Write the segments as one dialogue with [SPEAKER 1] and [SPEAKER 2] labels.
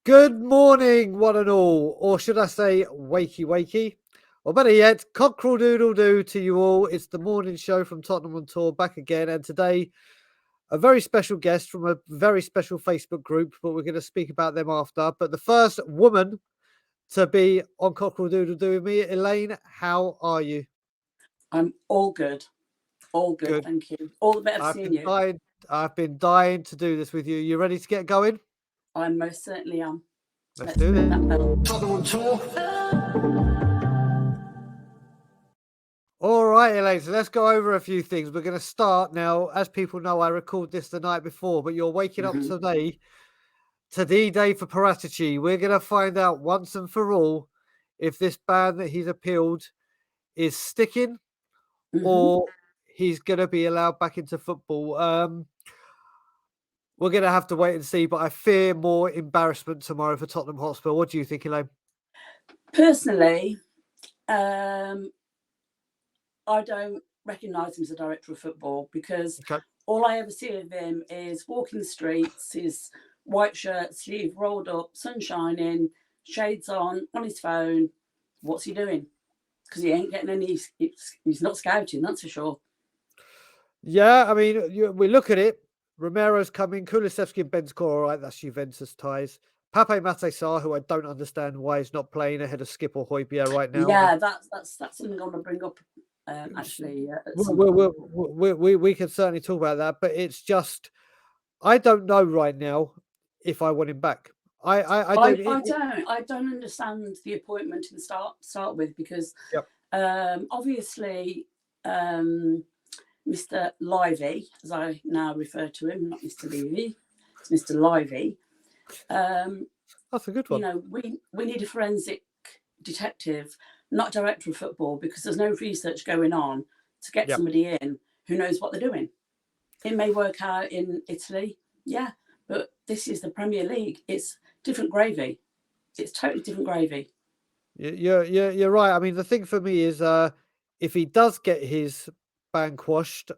[SPEAKER 1] Good morning, one and all, or should I say, wakey wakey, or better yet, cockerel doodle doo to you all. It's the morning show from Tottenham on Tour back again, and today a very special guest from a very special Facebook group, but we're going to speak about them after. But the first woman to be on cockerel doodle doo with me, Elaine. How are you?
[SPEAKER 2] I'm all good. All good,
[SPEAKER 1] Good.
[SPEAKER 2] thank you. All the better
[SPEAKER 1] I've
[SPEAKER 2] seeing
[SPEAKER 1] been
[SPEAKER 2] you.
[SPEAKER 1] dying. I've been dying to do this with you. You ready to get going?
[SPEAKER 2] I most certainly am.
[SPEAKER 1] Let's
[SPEAKER 2] Let's
[SPEAKER 1] do
[SPEAKER 2] ring
[SPEAKER 1] this.
[SPEAKER 2] that bell.
[SPEAKER 1] Tottenham on Tour. All right, Elaine, so let's go over a few things. We're going to start now. As people know, I recorded this the night before, but you're waking up
[SPEAKER 2] Mhm.
[SPEAKER 1] today to D-Day for Paratici. We're going to find out once and for all if this ban that he's appealed is sticking
[SPEAKER 2] Mhm.
[SPEAKER 1] or he's going to be allowed back into football. We're going to have to wait and see, but I fear more embarrassment tomorrow for Tottenham Hotspur. What do you think, Elaine?
[SPEAKER 2] Personally, I don't recognise him as a director of football because
[SPEAKER 1] Okay.
[SPEAKER 2] all I ever see of him is walking the streets, his white shirt, sleeve rolled up, sun shining, shades on his phone. What's he doing? Because he ain't getting any. He's not scouting, that's for sure.
[SPEAKER 1] Yeah, I mean, we look at it. Romero's coming. Kulusevski and Benzema, all right, that's Juventus ties. Pape Maté who I don't understand why he's not playing ahead of Skip or Højbjerg right now.
[SPEAKER 2] Yeah, that's something I want to bring up. Actually, at
[SPEAKER 1] We,
[SPEAKER 2] some
[SPEAKER 1] we,
[SPEAKER 2] point.
[SPEAKER 1] we can certainly talk about that, but it's just I don't know right now if I want him back. I
[SPEAKER 2] I,
[SPEAKER 1] don't.
[SPEAKER 2] I don't I don't understand the appointment to start with because
[SPEAKER 1] Yep.
[SPEAKER 2] obviously Mr. Livy, as I now refer to him, not Mr. Levy, it's Mr. Livy.
[SPEAKER 1] That's a good
[SPEAKER 2] You
[SPEAKER 1] one.
[SPEAKER 2] know, we need a forensic detective, not director of football, because there's no research going on to get
[SPEAKER 1] Yep.
[SPEAKER 2] somebody in who knows what they're doing. It may work out in Italy, yeah, but this is the Premier League. It's different gravy. It's totally different gravy.
[SPEAKER 1] You're right. I mean, the thing for me is, if he does get his ban quashed,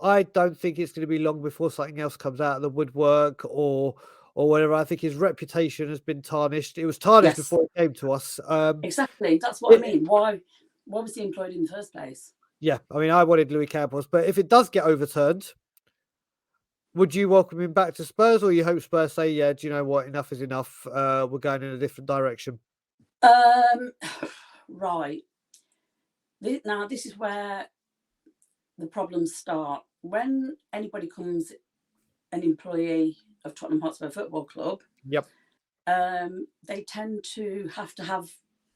[SPEAKER 1] I don't think it's going to be long before something else comes out of the woodwork or whatever. I think his reputation has been tarnished. It was tarnished
[SPEAKER 2] Yes,
[SPEAKER 1] before it came to us.
[SPEAKER 2] exactly. That's what I
[SPEAKER 1] It,
[SPEAKER 2] mean. Why was he employed in the first place?
[SPEAKER 1] yeah, I mean, I wanted Louis Campos, but if it does get overturned, would you welcome him back to Spurs, or you hope Spurs say, "Yeah, do you know what? Enough is enough. We're going in a different direction."
[SPEAKER 2] Um, right. Now this is where the problems start. When anybody comes an employee of Tottenham Hotspur Football Club,
[SPEAKER 1] Yep.
[SPEAKER 2] they tend to have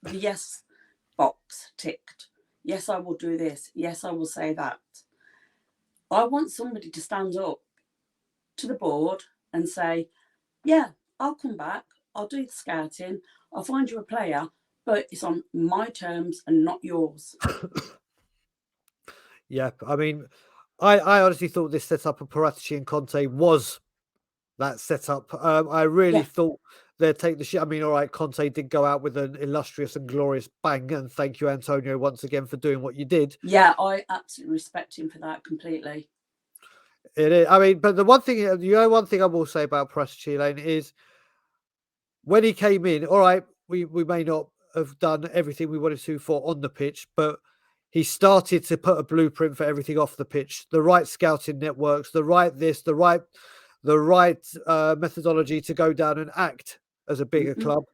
[SPEAKER 2] the yes box ticked. Yes, I will do this. Yes, I will say that. I want somebody to stand up to the board and say, yeah, I'll come back. I'll do the scouting. I'll find you a player, but it's on my terms and not yours.
[SPEAKER 1] Yeah, I mean, I honestly thought this setup of Paratici and Conte was that setup. I really
[SPEAKER 2] Yeah,
[SPEAKER 1] thought they'd take the shit. I mean, all right, Conte did go out with an illustrious and glorious bang, and thank you, Antonio, once again for doing what you did.
[SPEAKER 2] yeah, I absolutely respect him for that completely.
[SPEAKER 1] It is. I mean, but the one thing, one thing I will say about Paratici, Lane, is when he came in. All right, we may not have done everything we wanted to for on the pitch, but he started to put a blueprint for everything off the pitch. The right scouting networks, the right this, the right methodology to go down and act as a bigger
[SPEAKER 2] Mm-mm.
[SPEAKER 1] club.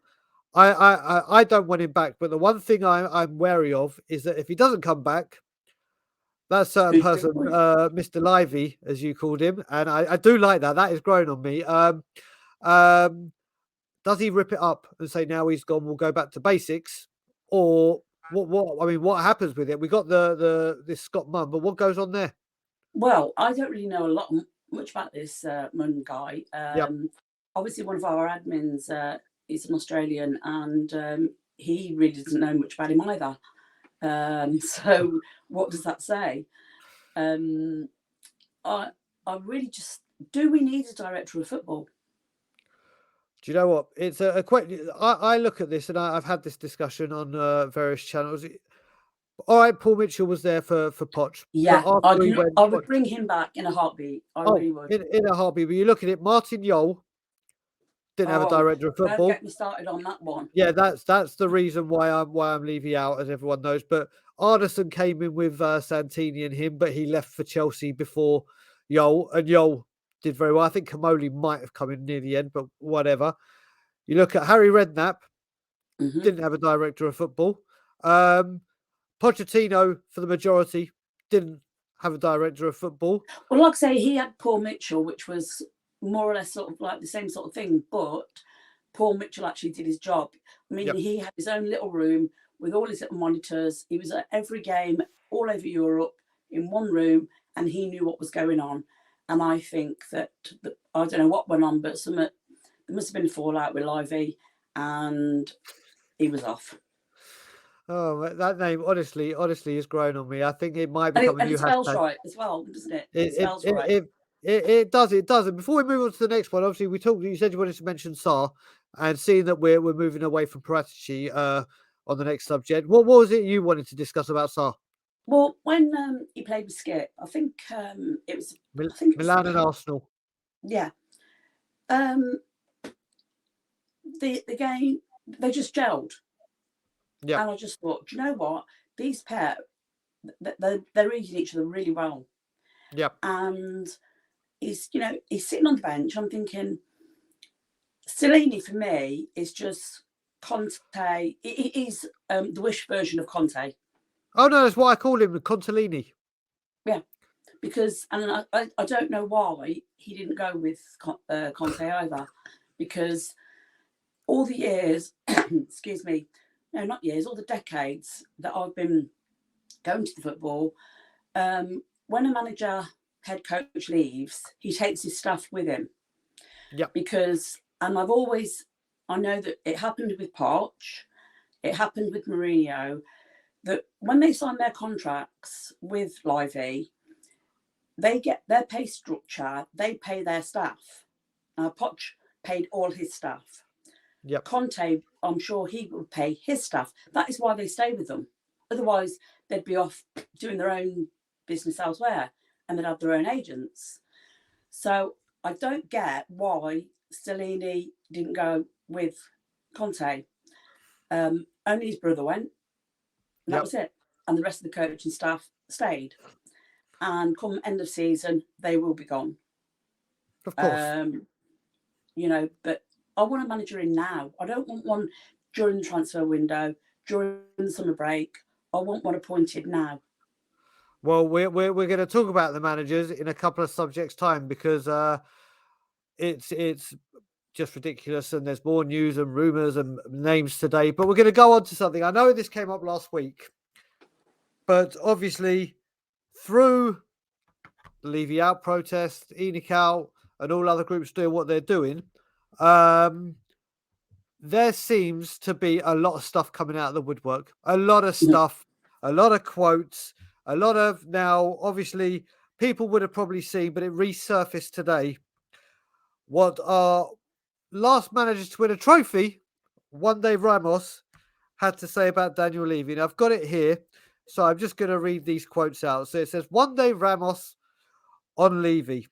[SPEAKER 1] I don't want him back, but the one thing I'm wary of is that if he doesn't come back, that certain
[SPEAKER 2] Who's
[SPEAKER 1] person,
[SPEAKER 2] doing?
[SPEAKER 1] Mr. Livy, as you called him, and I do like that. That is growing on me. Um, does he rip it up and say now he's gone? We'll go back to basics, or what? What I mean, what happens with it? We got the this Scott Munn, but what goes on there?
[SPEAKER 2] Well, I don't really know much about this Munn guy.
[SPEAKER 1] Yep.
[SPEAKER 2] Obviously, one of our admins is an Australian, and he really doesn't know much about him either. So, what does that say? Um, I, I really just do. We need a director of football.
[SPEAKER 1] Do you know what? It's a question. I look at this and I've had this discussion on various channels. All right, Paul Mitchell was there for Poch, but
[SPEAKER 2] Yeah,
[SPEAKER 1] after he went,
[SPEAKER 2] I would bring him back in a heartbeat. I
[SPEAKER 1] oh,
[SPEAKER 2] really would.
[SPEAKER 1] in a heartbeat. But you look at it, Martin Yole didn't have a
[SPEAKER 2] Oh,
[SPEAKER 1] director of
[SPEAKER 2] don't
[SPEAKER 1] football.
[SPEAKER 2] get me started on that one.
[SPEAKER 1] Yeah, that's the reason why I'm Levy out, as everyone knows. But Arneson came in with Santini and him, but he left for Chelsea before Yol, and Yol did very well. I think Kamoli might have come in near the end, but whatever. You look at Harry Redknapp,
[SPEAKER 2] Hmm.
[SPEAKER 1] didn't have a director of football. Pochettino, for the majority, didn't have a director of football.
[SPEAKER 2] Well, like I say, he had Paul Mitchell, which was more or less sort of like the same sort of thing, but Paul Mitchell actually did his job. I mean,
[SPEAKER 1] Yep.
[SPEAKER 2] he had his own little room with all his little monitors. He was at every game all over Europe in one room, and he knew what was going on. And I think that I don't know what went on, but there must have been a fallout with Livy, and he was off.
[SPEAKER 1] Oh, that name honestly has grown on me. I think it might
[SPEAKER 2] And
[SPEAKER 1] become a
[SPEAKER 2] it
[SPEAKER 1] new
[SPEAKER 2] spells
[SPEAKER 1] hashtag.
[SPEAKER 2] right as well, doesn't it?
[SPEAKER 1] It
[SPEAKER 2] It
[SPEAKER 1] it
[SPEAKER 2] spells
[SPEAKER 1] it
[SPEAKER 2] right.
[SPEAKER 1] it, it does. It does. And before we move on to the next one, obviously we talked. You said you wanted to mention Saar, and seeing that we're moving away from Paratici on the next subject. What was it you wanted to discuss about Saar?
[SPEAKER 2] Well, when he played with Skip, I think it was. I think it was
[SPEAKER 1] Milan and Arsenal.
[SPEAKER 2] yeah. The game, they just gelled,
[SPEAKER 1] Yeah.
[SPEAKER 2] and I just thought, do you know what? These pair, they're reading each other really well,
[SPEAKER 1] Yeah.
[SPEAKER 2] and he's sitting on the bench. I'm thinking, Cellini for me is just Conte. He's the Wish version of Conte.
[SPEAKER 1] Oh no, that's why I call him Contellini.
[SPEAKER 2] Yeah, because and I don't know why he didn't go with Conte either, because all the years, excuse me, no, not years, all the decades that I've been going to the football, when a manager, head coach leaves, he takes his staff with him.
[SPEAKER 1] Yeah.
[SPEAKER 2] Because, and I know that it happened with Poch, it happened with Mourinho, that when they sign their contracts with Livy, they get their pay structure, they pay their staff. Poch paid all his staff.
[SPEAKER 1] Yep.
[SPEAKER 2] Conte, I'm sure he would pay his staff. That is why they stay with them. Otherwise, they'd be off doing their own business elsewhere, and they'd have their own agents. So I don't get why Stellini didn't go with Conte. Only his brother went, and that was it. And the rest of the coaching staff stayed. And come end of season, they will be gone.
[SPEAKER 1] Of course.
[SPEAKER 2] But I want a manager in now. I don't want one during the transfer window, during the summer break. I want one appointed now.
[SPEAKER 1] Well, we're going to talk about the managers in a couple of subjects' time, because it's just ridiculous, and there's more news and rumours and names today. But we're going to go on to something. I know this came up last week, but obviously through the Levy Out protest, ENIC Out, and all other groups doing what they're doing, there seems to be a lot of stuff coming out of the woodwork. A lot of stuff, a lot of quotes, a lot of, now, obviously, people would have probably seen, but it resurfaced today, what our last manager to win a trophy, Juande Ramos, had to say about Daniel Levy. And I've got it here, so I'm just going to read these quotes out. So it says, Juande Ramos on Levy.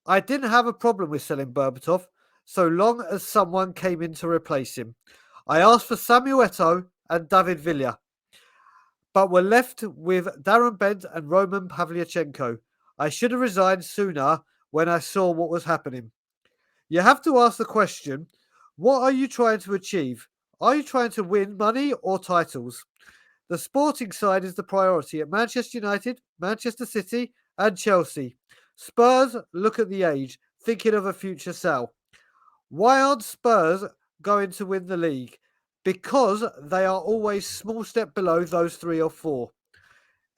[SPEAKER 1] I didn't have a problem with selling Berbatov, so long as someone came in to replace him. I asked for Samuel Eto'o and David Villa, but were left with Darren Bent and Roman Pavlyuchenko. I should have resigned sooner when I saw what was happening. You have to ask the question, what are you trying to achieve? Are you trying to win money or titles? The sporting side is the priority at Manchester United, Manchester City, and Chelsea. Spurs look at the age, thinking of a future sell. Why aren't Spurs going to win the league? Because they are always small step below those 3 or 4.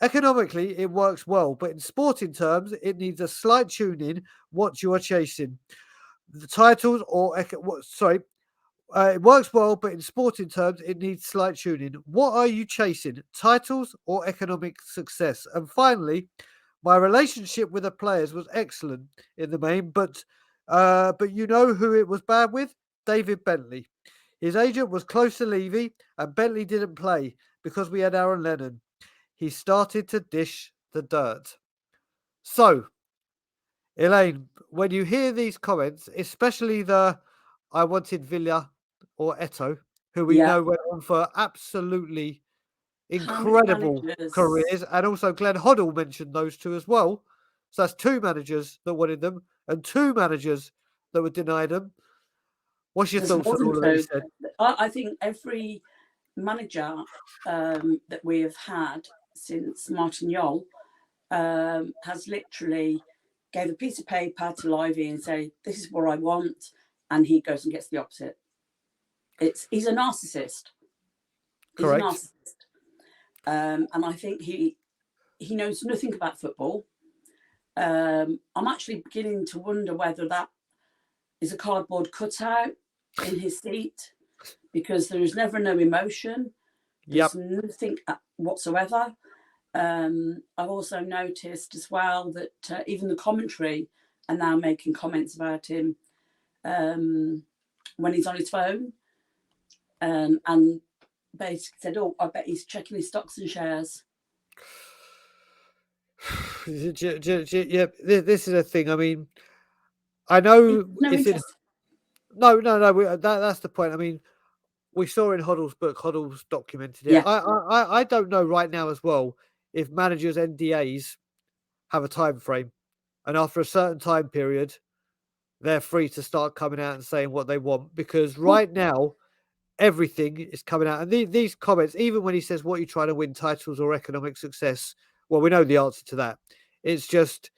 [SPEAKER 1] Economically, it works well, but in sporting terms, it needs a slight tune in what you are chasing. The titles or it works well, but in sporting terms, it needs slight tuning. What are you chasing? Titles or economic success? And finally, my relationship with the players was excellent in the main, but you know who it was bad with? David Bentley. His agent was close to Levy, and Bentley didn't play because we had Aaron Lennon. He started to dish the dirt. So, Elaine, when you hear these comments, especially the I wanted Villa or Eto, who we
[SPEAKER 2] Yeah.
[SPEAKER 1] know went on for absolutely
[SPEAKER 2] How many
[SPEAKER 1] incredible
[SPEAKER 2] managers?
[SPEAKER 1] careers, and also Glenn Hoddle mentioned those two as well. So that's 2 managers that wanted them and 2 managers that were denied them. What's your
[SPEAKER 2] There's
[SPEAKER 1] thoughts
[SPEAKER 2] more
[SPEAKER 1] on
[SPEAKER 2] than
[SPEAKER 1] all of that you
[SPEAKER 2] two.
[SPEAKER 1] said?
[SPEAKER 2] I think every manager that we have had since Martin Yole has literally gave a piece of paper to Livy and say, "This is what I want," and he goes and gets the opposite. He's a narcissist. He's a
[SPEAKER 1] Correct.
[SPEAKER 2] narcissist, and I think he knows nothing about football. I'm actually beginning to wonder whether that is a cardboard cutout in his seat, because there is never no emotion.
[SPEAKER 1] Yep.
[SPEAKER 2] There's nothing whatsoever. I've also noticed as well that even the commentary are now making comments about him when he's on his phone, and basically said, "Oh, I bet he's checking his stocks and shares."
[SPEAKER 1] Yeah, this is a thing. I mean, I know
[SPEAKER 2] No
[SPEAKER 1] it's in.
[SPEAKER 2] interest.
[SPEAKER 1] No. That's the point. I mean, we saw in Hoddle's book, Hoddle's documented it.
[SPEAKER 2] Yeah.
[SPEAKER 1] I don't know right now as well if managers' NDAs have a time frame, and after a certain time period, they're free to start coming out and saying what they want. Because
[SPEAKER 2] Well,
[SPEAKER 1] right now, everything is coming out, and these comments, even when he says, "What are you trying to win, titles or economic success?" Well, we know the answer to that. It's just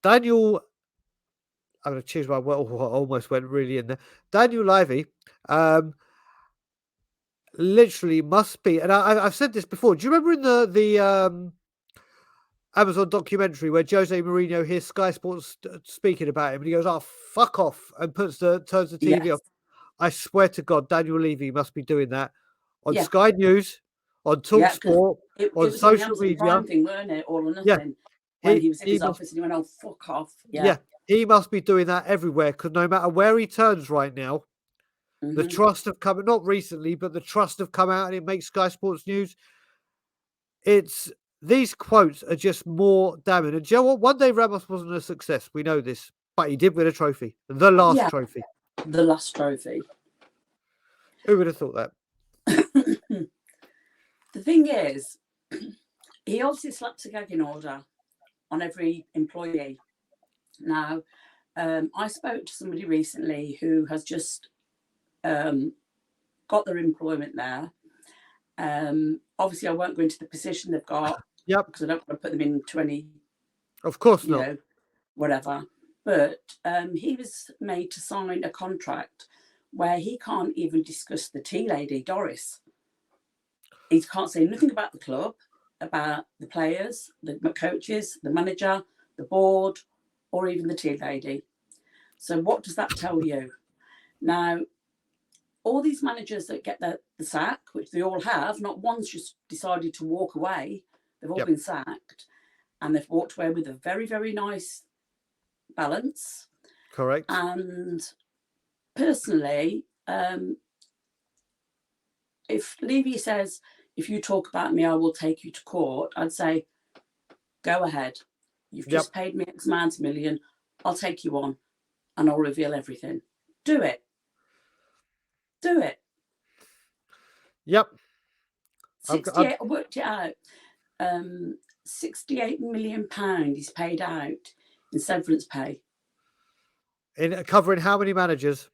[SPEAKER 1] Daniel. I'm going to choose my word. I almost went really in there. Daniel Livy, um, literally must be, and I've said this before. Do you remember in the Amazon documentary where Jose Mourinho hears Sky Sports speaking about him, and he goes, "Oh, fuck off," and turns the TV
[SPEAKER 2] yes.
[SPEAKER 1] off? I swear to God, Daniel Levy must be doing that on
[SPEAKER 2] Yeah.
[SPEAKER 1] Sky News, on Talk
[SPEAKER 2] Yeah. Because
[SPEAKER 1] Sport,
[SPEAKER 2] it
[SPEAKER 1] on
[SPEAKER 2] was on the
[SPEAKER 1] social
[SPEAKER 2] Amazon
[SPEAKER 1] media.
[SPEAKER 2] Prime thing, weren't it? All or
[SPEAKER 1] Yeah,
[SPEAKER 2] nothing. When
[SPEAKER 1] he
[SPEAKER 2] he was in
[SPEAKER 1] he
[SPEAKER 2] his
[SPEAKER 1] must.
[SPEAKER 2] office and he went, "Oh, fuck off." Yeah.
[SPEAKER 1] Yeah, he must be doing that everywhere, because no matter where he turns right now, the
[SPEAKER 2] Mm-hmm.
[SPEAKER 1] trust have come. Not recently, but the trust have come out, and it makes Sky Sports News. It's these quotes are just more damning. And do you know what? One day Ramos wasn't a success. We know this, but he did win a trophy, the last
[SPEAKER 2] Yeah.
[SPEAKER 1] trophy.
[SPEAKER 2] The last trophy.
[SPEAKER 1] Who would have thought that?
[SPEAKER 2] The thing is, he obviously slaps a gagging order on every employee. Now, I spoke to somebody recently who has just got their employment there. Obviously, I won't go into the position they've got
[SPEAKER 1] Yep,
[SPEAKER 2] because I don't want to put them into any,
[SPEAKER 1] of course not.
[SPEAKER 2] whatever. But he was made to sign a contract where he can't even discuss the tea lady, Doris. He can't say nothing about the club, about the players, the coaches, the manager, the board, or even the tea lady. So what does that tell you? Now, all these managers that get the sack, which they all have, not one's just decided to walk away. They've all
[SPEAKER 1] Yep,
[SPEAKER 2] been sacked, and they've walked away with a very, very nice balance.
[SPEAKER 1] correct.
[SPEAKER 2] And personally, if Levy says, "If you talk about me, I will take you to court," I'd say, "Go ahead. You've
[SPEAKER 1] Yep,
[SPEAKER 2] just paid me X amount of million. I'll take you on and I'll reveal everything. Do it. Do it."
[SPEAKER 1] yep. I'm
[SPEAKER 2] 68, I worked it out. £68 million he's paid out in severance pay.
[SPEAKER 1] in covering how many managers?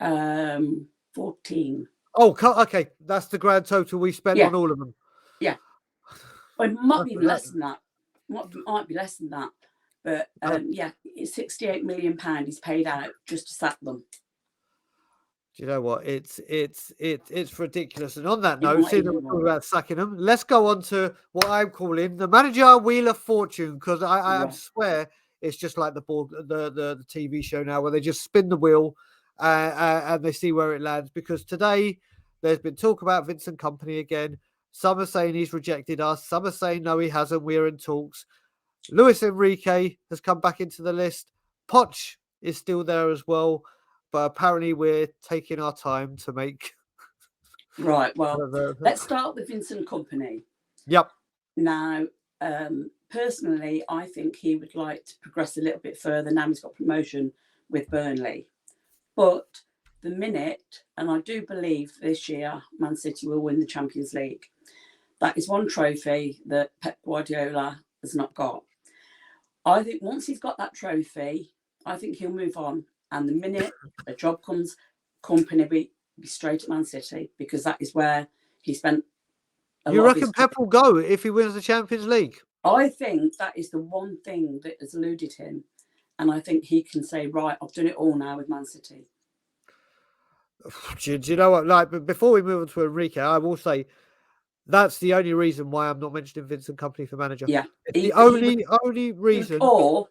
[SPEAKER 2] 14.
[SPEAKER 1] Oh, okay. That's the grand total we spent
[SPEAKER 2] Yeah,
[SPEAKER 1] on all of them.
[SPEAKER 2] yeah. Well, it might be
[SPEAKER 1] That,
[SPEAKER 2] less than that. Might be less than that. But
[SPEAKER 1] that,
[SPEAKER 2] yeah, it's £68 million he's paid out just to sack them.
[SPEAKER 1] do you know what? It's ridiculous. And on that
[SPEAKER 2] It
[SPEAKER 1] note,
[SPEAKER 2] might
[SPEAKER 1] seeing that
[SPEAKER 2] even
[SPEAKER 1] we're
[SPEAKER 2] be
[SPEAKER 1] talking
[SPEAKER 2] more.
[SPEAKER 1] about sacking them, let's go on to what I'm calling the manager wheel of fortune. Because I
[SPEAKER 2] Right.
[SPEAKER 1] swear it's just like the TV show now, where they just spin the wheel and they see where it lands. Because today there's been talk about Vincent Company again. Some are saying he's rejected us. Some are saying no, he hasn't. We're in talks. Luis Enrique has come back into the list. Poch is still there as well, but apparently we're taking our time to make.
[SPEAKER 2] Right. Well,
[SPEAKER 1] the.
[SPEAKER 2] let's start with Vincent Company.
[SPEAKER 1] Yep.
[SPEAKER 2] Now, personally, I think he would like to progress a little bit further now he's got promotion with Burnley. But the minute, and I do believe this year Man City will win the Champions League. That is one trophy that Pep Guardiola has not got. I think once he's got that trophy, I think he'll move on. And the minute a job comes, company be straight at Man City, because that is where he spent a
[SPEAKER 1] You
[SPEAKER 2] lot of his
[SPEAKER 1] reckon Pep will go if he wins the Champions League?
[SPEAKER 2] I think that is the one thing that has eluded him. And I think he can say, right, I've done it all now with Man City.
[SPEAKER 1] Do you know what? Like, but before we move on to Enrique, I will say that's the only reason why I'm not mentioning Vincent Kompany for manager.
[SPEAKER 2] Yeah.
[SPEAKER 1] It's the only reason.
[SPEAKER 2] Or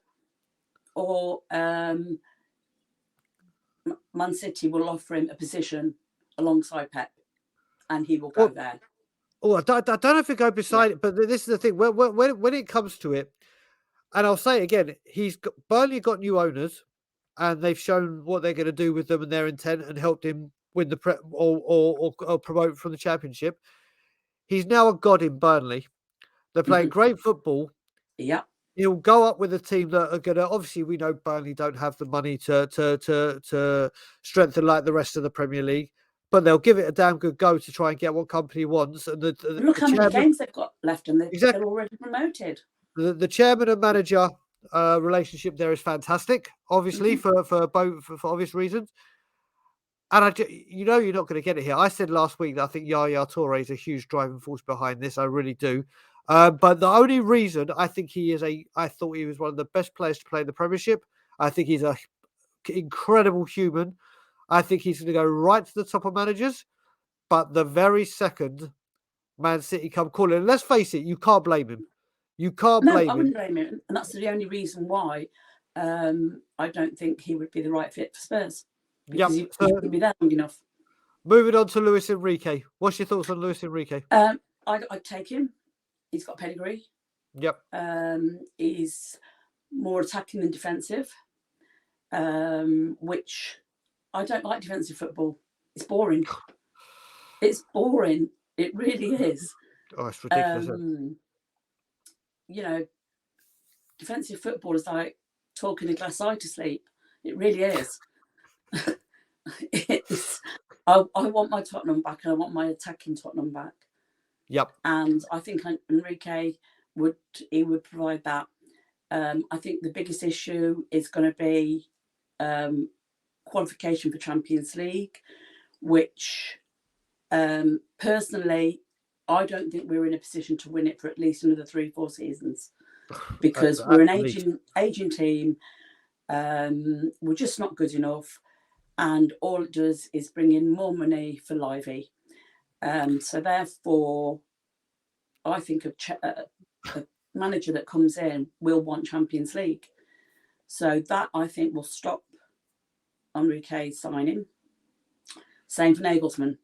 [SPEAKER 2] Man City will offer him a position alongside Pep, and he will go there.
[SPEAKER 1] Oh, I don't know if it go beside it, but this is the thing. When it comes to it, and I'll say it again, Burnley got new owners, and they've shown what they're going to do with them and their intent, and helped him win the or promote from the Championship. He's now a god in Burnley. They're playing great football.
[SPEAKER 2] Yeah.
[SPEAKER 1] He'll go up with a team that are going to. Obviously, we know Burnley don't have the money to strengthen like the rest of the Premier League, but they'll give it a damn good go to try and get what company wants. And
[SPEAKER 2] look how many games they've got left, and they're already promoted.
[SPEAKER 1] The chairman and manager relationship there is fantastic, obviously for obvious reasons. And you're not going to get it here. I said last week that I think Yaya Toure is a huge driving force behind this. I really do. But the only reason I think I thought he was one of the best players to play in the Premiership. I think he's an incredible human. I think he's going to go right to the top of managers. But the very second Man City come calling, and let's face it, you can't blame him. You can't blame him.
[SPEAKER 2] I wouldn't blame him. And that's the only reason why I don't think he would be the right fit for Spurs. Because he wouldn't be there long enough.
[SPEAKER 1] Moving on to Luis Enrique. What's your thoughts on Luis Enrique?
[SPEAKER 2] I'd take him. He's got pedigree.
[SPEAKER 1] Yep.
[SPEAKER 2] He's more attacking than defensive, which I don't like defensive football. It's boring. It's boring. It really is.
[SPEAKER 1] Oh, it's ridiculous.
[SPEAKER 2] Defensive football is like talking a glass eye to sleep. It really is. I want my Tottenham back, and I want my attacking Tottenham back.
[SPEAKER 1] Yep.
[SPEAKER 2] And I think Enrique would provide that. I think the biggest issue is going to be qualification for Champions League, which personally I don't think we're in a position to win it for at least another 3-4 seasons, because we're an aging team. We're just not good enough, and all it does is bring in more money for Livy. So therefore, I think a manager that comes in will want Champions League. So that, I think, will stop Enrique signing. Same for Nagelsmann.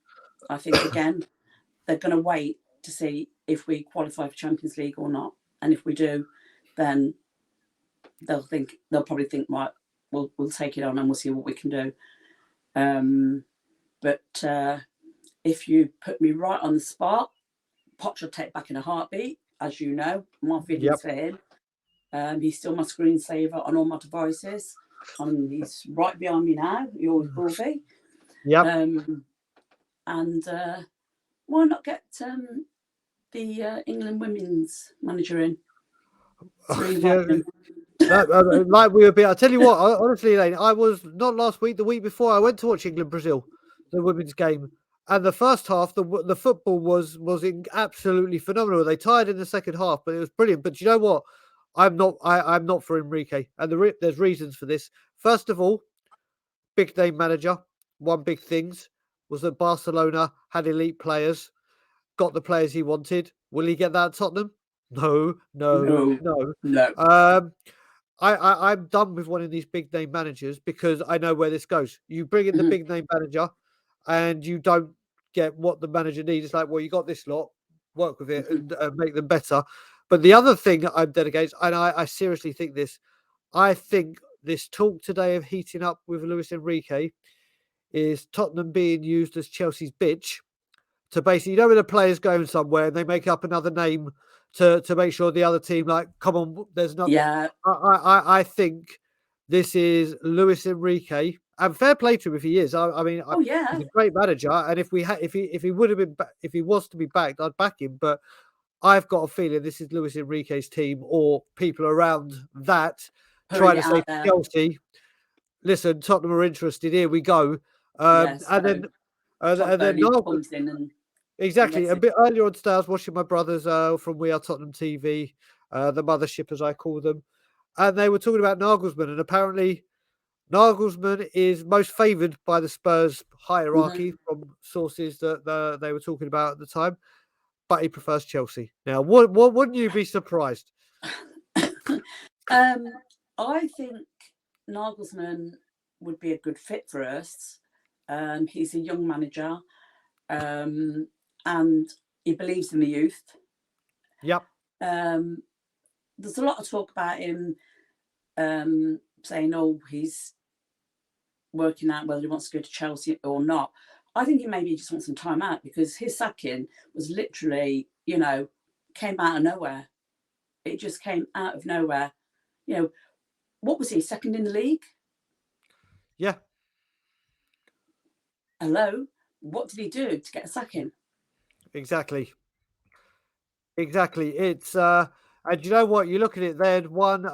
[SPEAKER 2] I think, again, they're going to wait to see if we qualify for Champions League or not. And if we do, then they'll probably think, right, we'll take it on and we'll see what we can do. But if you put me right on the spot, Poch will take back in a heartbeat. As you know, my feelings for him. He's still my screensaver on all my devices. He's right behind me now. He always will be.
[SPEAKER 1] Yep.
[SPEAKER 2] And why not get the England women's manager in?
[SPEAKER 1] Like we were being. I tell you what, honestly, Lainey, I was not last week, the week before. I went to watch England-Brazil, the women's game, and the first half, the football was absolutely phenomenal. They tied in the second half, but it was brilliant. But you know what? I'm not for Enrique, and there's reasons for this. First of all, big name manager. One big things was that Barcelona had elite players, got the players he wanted. Will he get that at Tottenham? No. I'm done with one of these big name managers, because I know where this goes. You bring in the big name manager and you don't get what the manager needs. It's like, well, you got this lot, work with it and make them better. But the other thing I'm dead against, and I seriously think this, I think this talk today of heating up with Luis Enrique is Tottenham being used as Chelsea's bitch to basically, when the players going somewhere and they make up another name to make sure the other team, like, come on, there's nothing.
[SPEAKER 2] Yeah.
[SPEAKER 1] I think this is Luis Enrique And fair play to him if he is. I mean,
[SPEAKER 2] Oh yeah,
[SPEAKER 1] he's a great manager, and if he would have been if he was to be backed, I'd back him. But I've got a feeling this is Luis Enrique's team or people around that
[SPEAKER 2] putting
[SPEAKER 1] trying
[SPEAKER 2] it
[SPEAKER 1] to say
[SPEAKER 2] out
[SPEAKER 1] to
[SPEAKER 2] there.
[SPEAKER 1] Chelsea, "Listen, Tottenham are interested. Here we go."
[SPEAKER 2] Yes,
[SPEAKER 1] And then
[SPEAKER 2] Todd
[SPEAKER 1] and then
[SPEAKER 2] Bowley
[SPEAKER 1] Nagel,
[SPEAKER 2] comes in and
[SPEAKER 1] exactly
[SPEAKER 2] gets
[SPEAKER 1] a
[SPEAKER 2] it.
[SPEAKER 1] bit earlier on today. I was watching my brothers from We Are Tottenham TV, the mothership as I call them, and they were talking about Nagelsmann, and apparently Nagelsmann is most favoured by the Spurs hierarchy from sources that they were talking about at the time, but he prefers Chelsea. Now, what wouldn't you be surprised?
[SPEAKER 2] I think Nagelsmann would be a good fit for us. He's a young manager, and he believes in the youth.
[SPEAKER 1] Yep.
[SPEAKER 2] There's a lot of talk about him saying, "Oh, he's working out whether he wants to go to Chelsea or not." I think he maybe just wants some time out because his sacking was literally, came out of nowhere. It just came out of nowhere. What was he, second in the league?
[SPEAKER 1] Yeah.
[SPEAKER 2] Hello? What did he do to get a sacking?
[SPEAKER 1] Exactly. Exactly. It's and you know what? You look at it, they'd won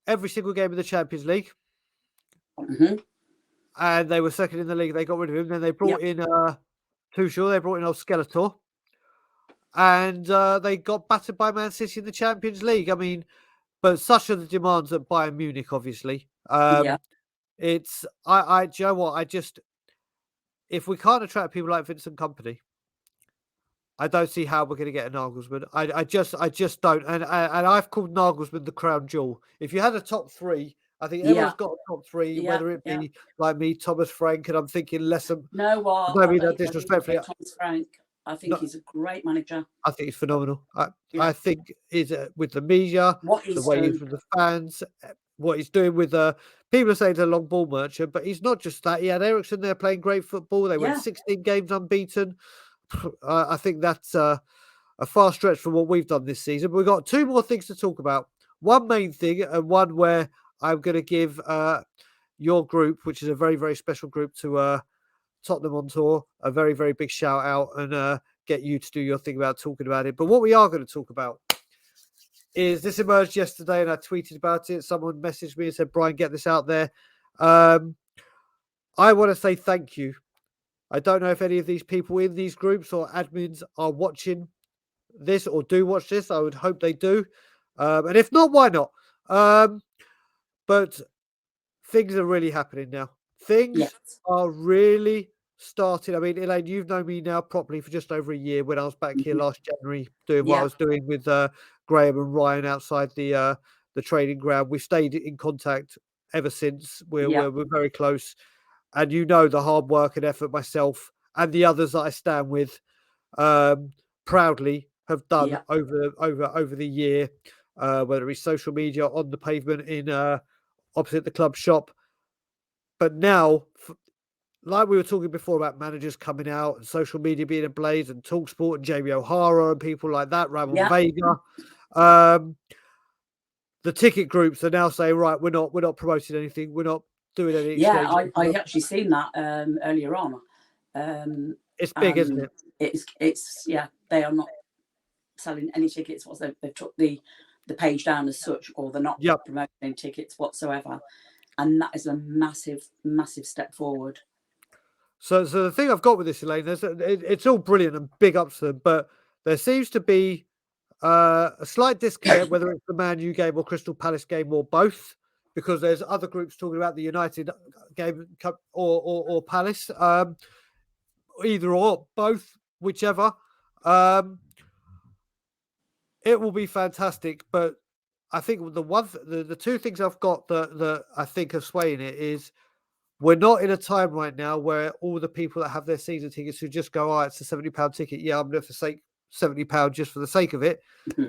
[SPEAKER 1] every single game of the Champions League,
[SPEAKER 2] Mm-hmm.
[SPEAKER 1] and they were second in the league. They got rid of him. Then they brought
[SPEAKER 2] Yep.
[SPEAKER 1] in Tuchel, they brought in old Skeletor, and they got battered by Man City in the Champions League. I mean, but such are the demands at Bayern Munich, obviously.
[SPEAKER 2] Yeah.
[SPEAKER 1] It's I do you know what? I just if we can't attract people like Vincent Company, I don't see how we're going to get a Nagelsmann. I just don't. And I've called Nagelsmann the crown jewel. If you had a top three, I think everyone's
[SPEAKER 2] Yeah.
[SPEAKER 1] got a top three,
[SPEAKER 2] Yeah.
[SPEAKER 1] whether it
[SPEAKER 2] Yeah.
[SPEAKER 1] be like me, Thomas Frank, and I'm thinking less of.
[SPEAKER 2] No, what?
[SPEAKER 1] Don't
[SPEAKER 2] I
[SPEAKER 1] mean that
[SPEAKER 2] rate
[SPEAKER 1] disrespectfully.
[SPEAKER 2] Thomas Frank. I think
[SPEAKER 1] No,
[SPEAKER 2] he's a great manager.
[SPEAKER 1] I think he's phenomenal.
[SPEAKER 2] Yeah.
[SPEAKER 1] I think is with the media,
[SPEAKER 2] What
[SPEAKER 1] the
[SPEAKER 2] he's
[SPEAKER 1] way he's
[SPEAKER 2] done.
[SPEAKER 1] with the fans, what he's doing with people are saying he's a long ball merchant, but he's not just that. He had Ericsson there playing great football. They went
[SPEAKER 2] Yeah.
[SPEAKER 1] 16 games unbeaten. I think that's a far stretch from what we've done this season. But we've got two more things to talk about. One main thing, and one where I'm going to give your group, which is a very, very special group to Tottenham on tour, a very, very big shout out and get you to do your thing about talking about it. But what we are going to talk about is this emerged yesterday and I tweeted about it. Someone messaged me and said, Brian, get this out there. I want to say thank you. I don't know if any of these people in these groups or admins are watching this or do watch this. I would hope they do. And if not, why not? But things are really happening now. Things
[SPEAKER 2] Yes.
[SPEAKER 1] are really starting. I mean, Elaine, you've known me now properly for just over a year when I was back here last January doing what I
[SPEAKER 2] Yeah.
[SPEAKER 1] was doing with Graham and Ryan outside the training ground. We've stayed in contact ever since. We're very close. And you know the hard work and effort myself and the others that I stand with proudly have done
[SPEAKER 2] Yeah.
[SPEAKER 1] over the year, whether it's social media, on the pavement, in opposite the club shop. But now, like we were talking before about managers coming out and social media being ablaze and Talksport and Jamie O'Hara and people like that, Ramon
[SPEAKER 2] Yeah.
[SPEAKER 1] Vega, the ticket groups are now saying, right, we're not promoting anything, we're not doing any
[SPEAKER 2] Yeah.
[SPEAKER 1] exchanges.
[SPEAKER 2] I actually seen that earlier on.
[SPEAKER 1] It's big, isn't it?
[SPEAKER 2] It's they are not selling any tickets. They've took the page down as such, or they're not promoting any tickets whatsoever, and that is a massive step forward.
[SPEAKER 1] So the thing I've got with this, Elaine, it's all brilliant and big ups to them, but there seems to be a slight disconnect, whether it's the Man U game or Crystal Palace game or both, because there's other groups talking about the United game or Palace, either or, both, whichever. It will be fantastic, but I think the two things I've got that I think are swaying it is we're not in a time right now where all the people that have their season tickets who just go, it's a £70 ticket. Yeah, I'm going to forsake £70 just for the sake of it.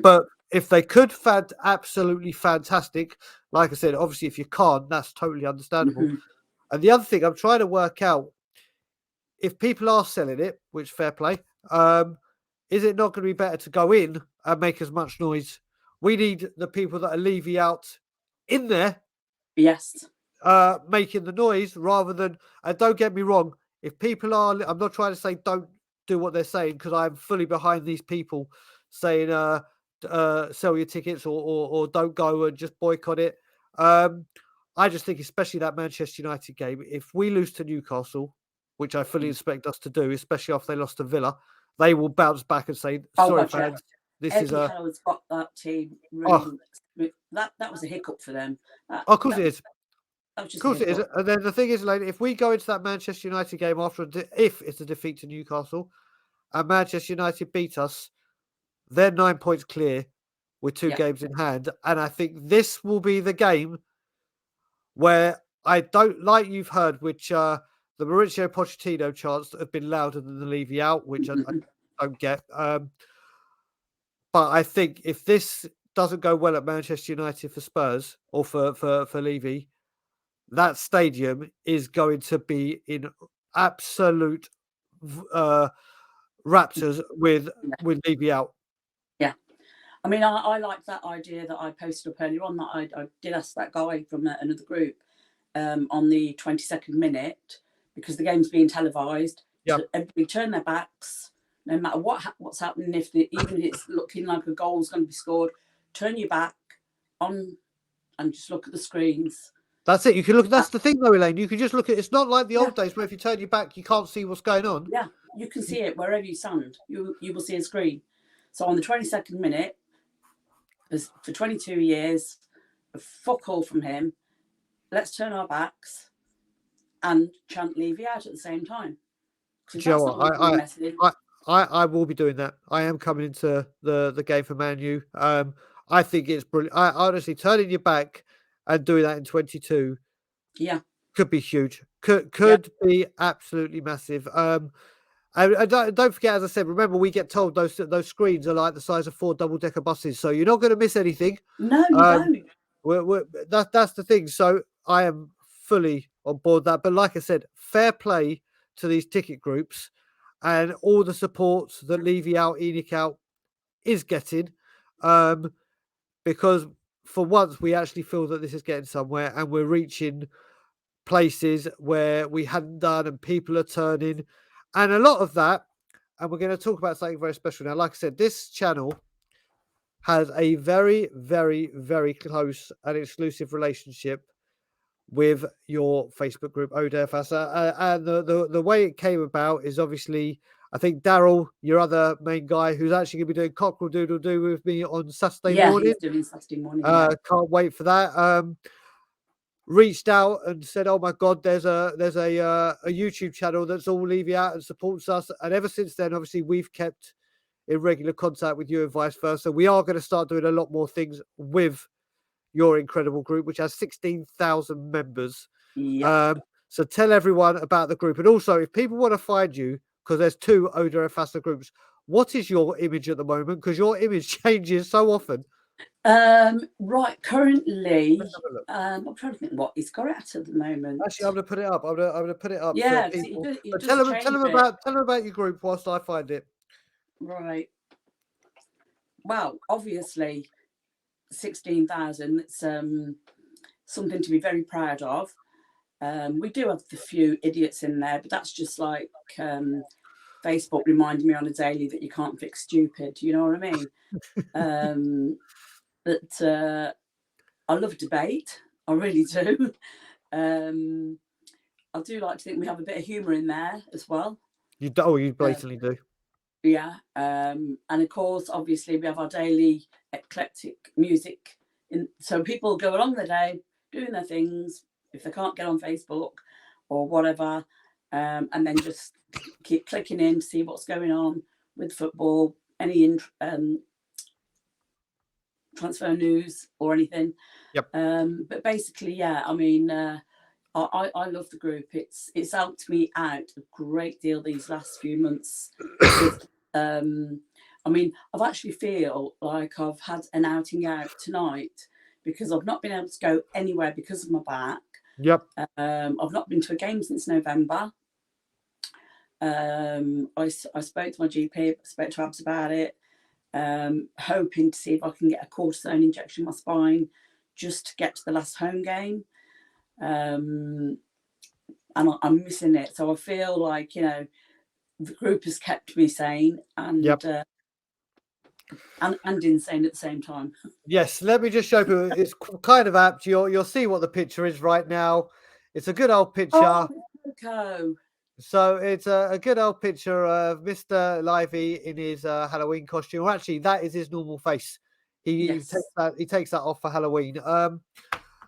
[SPEAKER 1] But if they could, absolutely fantastic. Like I said, obviously, if you can't, that's totally understandable. And the other thing I'm trying to work out, if people are selling it, which fair play, is it not going to be better to go in and make as much noise? We need the people that are Levy out in there.
[SPEAKER 2] Yes.
[SPEAKER 1] making the noise rather than. And don't get me wrong, if people are, I'm not trying to say don't do what they're saying, because I'm fully behind these people saying sell your tickets or don't go and just boycott it. I just think, especially that Manchester United game, if we lose to Newcastle, which I fully expect us to do, especially after they lost to Villa, they will bounce back and say, "Sorry,
[SPEAKER 2] gotcha.
[SPEAKER 1] fans, this
[SPEAKER 2] Eddie
[SPEAKER 1] is a."
[SPEAKER 2] Howe's got that team
[SPEAKER 1] Oh,
[SPEAKER 2] running. That was a hiccup for them.
[SPEAKER 1] of course it is.
[SPEAKER 2] That was
[SPEAKER 1] Of
[SPEAKER 2] just a
[SPEAKER 1] course it is.
[SPEAKER 2] hiccup.
[SPEAKER 1] And then the thing is, like, if we go into that Manchester United game after, if it's a defeat to Newcastle, and Manchester United beat us, they're 9 points clear with 2
[SPEAKER 2] Yeah.
[SPEAKER 1] games in hand. And I think this will be the game where I don't, like you've heard, which the Mauricio Pochettino chants have been louder than the Levy out, which I don't get. But I think if this doesn't go well at Manchester United for Spurs or for Levy, that stadium is going to be in absolute raptures with Levy out.
[SPEAKER 2] Yeah. I mean, I like that idea that I posted up earlier on, that I did ask that guy from another group on the 22nd minute, because the game's being televised, to everybody turn their backs, no matter what's happening, even if it's looking like a goal's going to be scored, turn your back on and just look at the screens.
[SPEAKER 1] That's it. You can look. That's the thing, though, Elaine. You can just look at. It's not like the old days where if you turn your back, you can't see what's going on.
[SPEAKER 2] Yeah, you can see it wherever you stand. You will see a screen. So on the 22nd minute, for 22 years, fuck all from him. Let's turn our backs and chant Levy out at the same time. Because that's not going to be a message.
[SPEAKER 1] I will be doing that. I am coming into the game for Man U. I think it's brilliant. I honestly, turning your back and doing that in 22, could be huge. Could be absolutely massive. And don't forget, as I said, remember, we get told those screens are like the size of 4 double-decker buses, so you're not going to miss anything.
[SPEAKER 2] No, you don't.
[SPEAKER 1] That's the thing. So I am fully on board that. But like I said, fair play to these ticket groups and all the support that Levy out, Enoch out is getting, because for once we actually feel that this is getting somewhere and we're reaching places where we hadn't done, and people are turning, and a lot of that. And we're going to talk about something very special now. Like I said, this channel has a very, very, very close and exclusive relationship with your Facebook group, ODFS. And the way it came about is obviously, I think Daryl, your other main guy, who's actually going to be doing Cockerel Doodle with me on Saturday morning.
[SPEAKER 2] He's doing Saturday morning.
[SPEAKER 1] Can't wait for that. Reached out and said, "Oh my God, there's a YouTube channel that's all Levy out and supports us." And ever since then, obviously, we've kept in regular contact with you and vice versa. We are going to start doing a lot more things with your incredible group, which has 16,000 members. So tell everyone about the group. And also, if people want to find you, because there's 2 Oda Fasta groups, what is your image at the moment? Because your image changes so often.
[SPEAKER 2] Right, currently, I'm trying to think what he's got at the moment.
[SPEAKER 1] Actually, I'm going to put it up. I'm going to put it up.
[SPEAKER 2] Yeah,
[SPEAKER 1] for people.
[SPEAKER 2] he
[SPEAKER 1] tell them about your group whilst I find it.
[SPEAKER 2] Right. Well, obviously, 16,000. It's something to be very proud of. We do have a few idiots in there, but that's just like Facebook reminding me on a daily that you can't fix stupid. You know what I mean? But I love debate. I really do. I do like to think we have a bit of humour in there as well.
[SPEAKER 1] You blatantly do.
[SPEAKER 2] Yeah. And of course, obviously, we have our daily eclectic music. So people go along the day doing their things if they can't get on Facebook or whatever, and then just keep clicking in to see what's going on with football, any transfer news or anything.
[SPEAKER 1] Yep.
[SPEAKER 2] But basically, yeah, I mean, I love the group. It's helped me out a great deal these last few months. I mean, I've actually feel like I've had an outing out tonight because I've not been able to go anywhere because of my back.
[SPEAKER 1] Yep.
[SPEAKER 2] I've not been to a game since November. I spoke to my GP, spoke to Abs about it, hoping to see if I can get a cortisone injection in my spine just to get to the last home game. and I'm missing it. So I feel like, you know, the group has kept me sane and insane at the same time.
[SPEAKER 1] Yes, let me just show you. It's kind of apt. You'll see what the picture is right now. It's a good old picture.
[SPEAKER 2] Oh, Coco.
[SPEAKER 1] So it's a good old picture of Mr. Lively in his Halloween costume. Well, actually, that is his normal face. He takes that off for Halloween.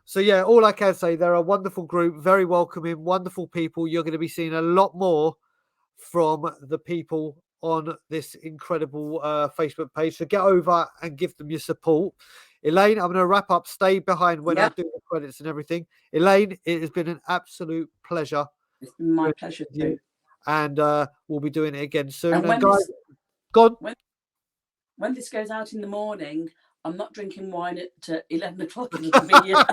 [SPEAKER 1] So yeah, all I can say, they're a wonderful group, very welcoming, wonderful people. You're going to be seeing a lot more from the people on this incredible Facebook page. So get over and give them your support. Elaine, I'm going to wrap up. Stay behind when I do the credits and everything. Elaine, it has been an absolute pleasure.
[SPEAKER 2] It's my pleasure too.
[SPEAKER 1] And we'll be doing it again soon.
[SPEAKER 2] And
[SPEAKER 1] when guys, go on.
[SPEAKER 2] When this goes out in the morning, I'm not drinking wine at 11 o'clock in the convenience.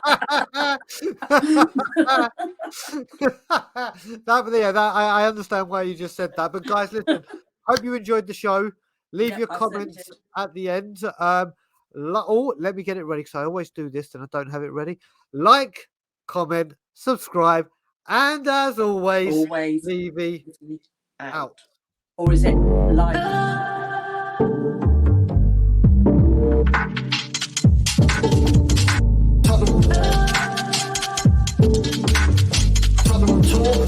[SPEAKER 1] I understand why you just said that. But guys, listen, hope you enjoyed the show. Leave your comments at the end. Let me get it ready because I always do this and I don't have it ready. Like, comment, subscribe, and as always leave me out.
[SPEAKER 2] Or is it live?
[SPEAKER 1] Tottenham Hotspur.